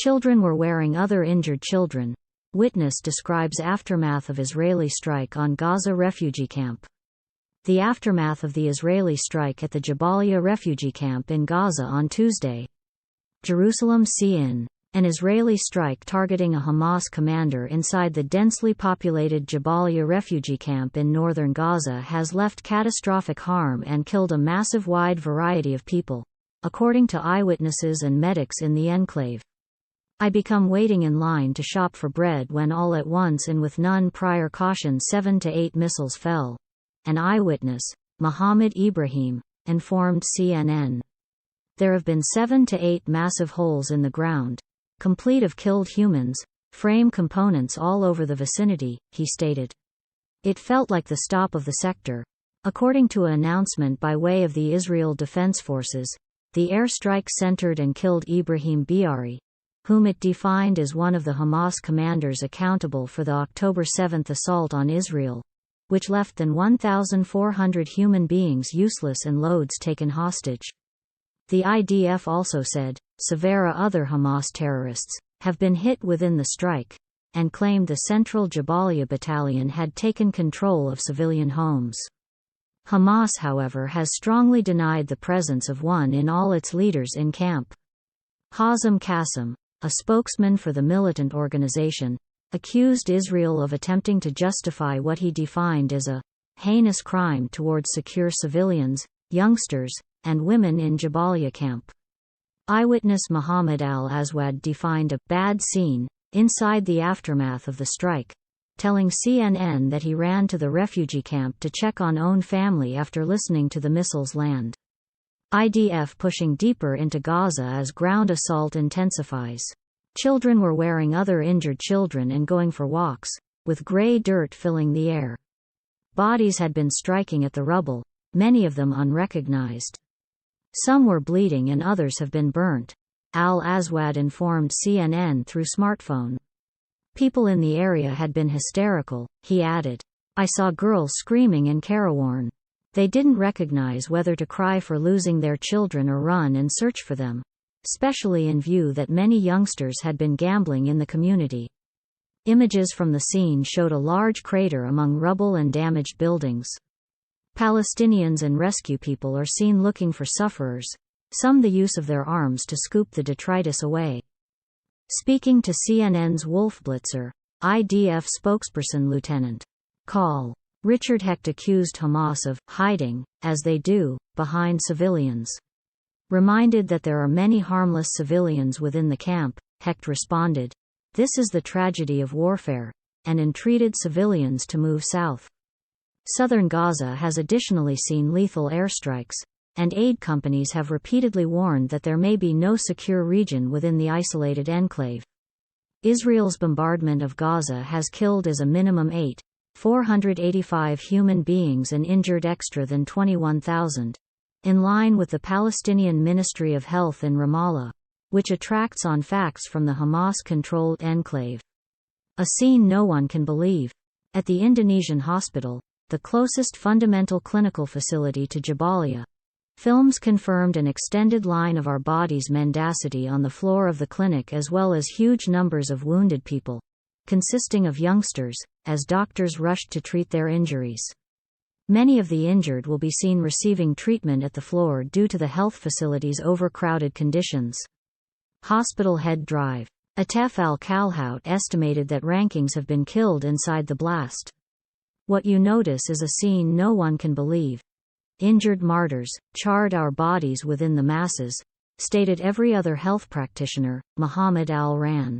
Children were wearing other injured children. Witness describes aftermath of Israeli strike on Gaza refugee camp. The aftermath of the Israeli strike at the Jabalya refugee camp in Gaza on Tuesday. Jerusalem CN. An Israeli strike targeting a Hamas commander inside the densely populated Jabalya refugee camp in northern Gaza has left catastrophic harm and killed a massive wide variety of people, according to eyewitnesses and medics in the enclave. I become waiting in line to shop for bread when all at once and with none prior caution 7 to 8 missiles fell. An eyewitness, Mohammed Ibrahim, informed CNN. There have been 7 to 8 massive holes in the ground, complete of killed humans, frame components all over the vicinity, he stated. It felt like the stop of the sector. According to an announcement by way of the Israel Defense Forces, the airstrike centered and killed Ibrahim Biari, whom it defined as one of the Hamas commanders accountable for the October 7 assault on Israel, which left than 1,400 human beings useless and loads taken hostage. The IDF also said, several other Hamas terrorists have been hit within the strike, and claimed the Central Jabalya Battalion had taken control of civilian homes. Hamas, however, has strongly denied the presence of one in all its leaders in camp. Hazem Qassem, a spokesman for the militant organization, accused Israel of attempting to justify what he defined as a heinous crime towards secure civilians, youngsters, and women in Jabalya camp. Eyewitness Mohammed al-Aswad defined a bad scene inside the aftermath of the strike, telling CNN that he ran to the refugee camp to check on own family after listening to the missiles land. IDF pushing deeper into Gaza as ground assault intensifies. Children were wearing other injured children and going for walks, with gray dirt filling the air. Bodies had been striking at the rubble, many of them unrecognized. Some were bleeding and others have been burnt, al-Aswad informed CNN through smartphone. People in the area had been hysterical, he added. I saw girls screaming and careworn. They didn't recognize whether to cry for losing their children or run and search for them, especially in view that many youngsters had been gambling in the community. Images from the scene showed a large crater among rubble and damaged buildings. Palestinians and rescue people are seen looking for sufferers, some the use of their arms to scoop the detritus away. Speaking to CNN's Wolf Blitzer, IDF spokesperson Lieutenant Col. Richard Hecht accused Hamas of hiding, as they do, behind civilians. Reminded that there are many harmless civilians within the camp, Hecht responded, "This is the tragedy of warfare," and entreated civilians to move south. Southern Gaza has additionally seen lethal airstrikes, and aid companies have repeatedly warned that there may be no secure region within the isolated enclave. Israel's bombardment of Gaza has killed as a minimum 485 human beings and injured extra than 21,000, in line with the Palestinian Ministry of Health in Ramallah, which attracts on facts from the Hamas-controlled enclave. A scene no one can believe. At the Indonesian hospital, the closest fundamental clinical facility to Jabalya, films confirmed an extended line of our bodies mendacity on the floor of the clinic as well as huge numbers of wounded people, consisting of youngsters, as doctors rushed to treat their injuries. Many of the injured will be seen receiving treatment at the floor due to the health facility's overcrowded conditions. Hospital Head Drive. Atef al-Kalhout estimated that rankings have been killed inside the blast. What you notice is a scene no one can believe. Injured martyrs, charred our bodies within the masses, stated every other health practitioner, Muhammad al-Ran.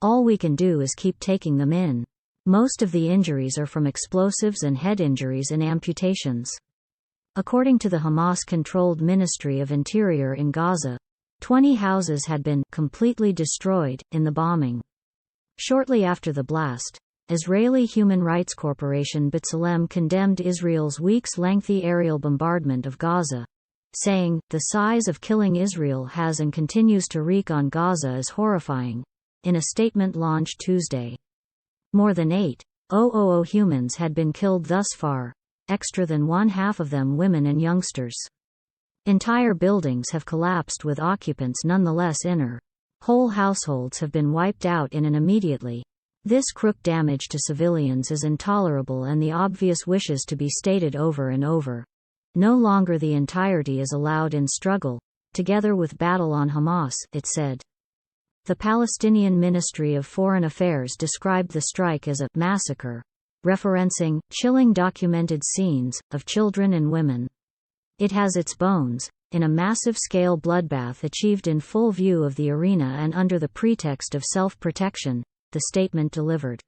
All we can do is keep taking them in. Most of the injuries are from explosives and head injuries and amputations. According to the Hamas-controlled Ministry of Interior in Gaza, 20 houses had been completely destroyed in the bombing. Shortly after the blast, Israeli Human Rights Corporation B'Tselem condemned Israel's weeks-lengthy aerial bombardment of Gaza, saying, "The size of killing Israel has and continues to wreak on Gaza is horrifying," in a statement launched Tuesday. More than 8,000 humans had been killed thus far, extra than one-half of them women and youngsters. Entire buildings have collapsed with occupants nonetheless inner. Whole households have been wiped out in an immediately. This crook damage to civilians is intolerable, and the obvious wishes to be stated over and over. No longer the entirety is allowed in struggle, together with battle on Hamas, it said. The Palestinian Ministry of Foreign Affairs described the strike as a massacre, referencing chilling documented scenes of children and women. It has its bones in a massive-scale bloodbath achieved in full view of the arena and under the pretext of self-protection, the statement delivered.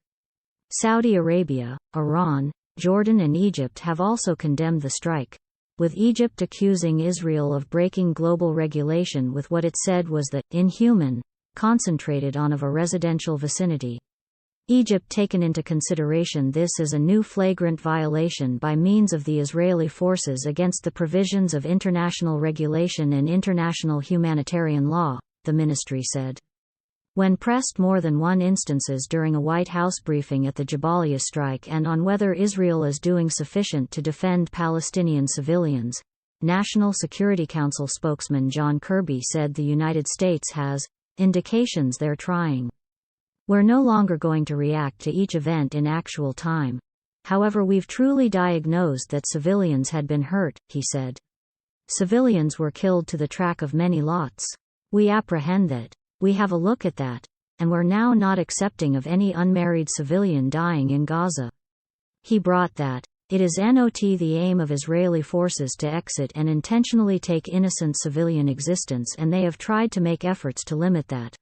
Saudi Arabia, Iran, Jordan and Egypt have also condemned the strike, with Egypt accusing Israel of breaking global regulation with what it said was the inhuman concentrated on of a residential vicinity. Egypt taken into consideration this as a new flagrant violation by means of the Israeli forces against the provisions of international regulation and international humanitarian law, the ministry said. When pressed more than one instances during a White House briefing at the Jabalya strike and on whether Israel is doing sufficient to defend Palestinian civilians, National Security Council spokesman John Kirby said the United States has indications they're trying. We're no longer going to react to each event in actual time. However, we've truly diagnosed that civilians had been hurt, he said. Civilians were killed to the track of many lots. We apprehend that. We have a look at that. And we're now not accepting of any unmarried civilian dying in Gaza. He brought that. It is not the aim of Israeli forces to exit and intentionally take innocent civilian existence, and they have tried to make efforts to limit that.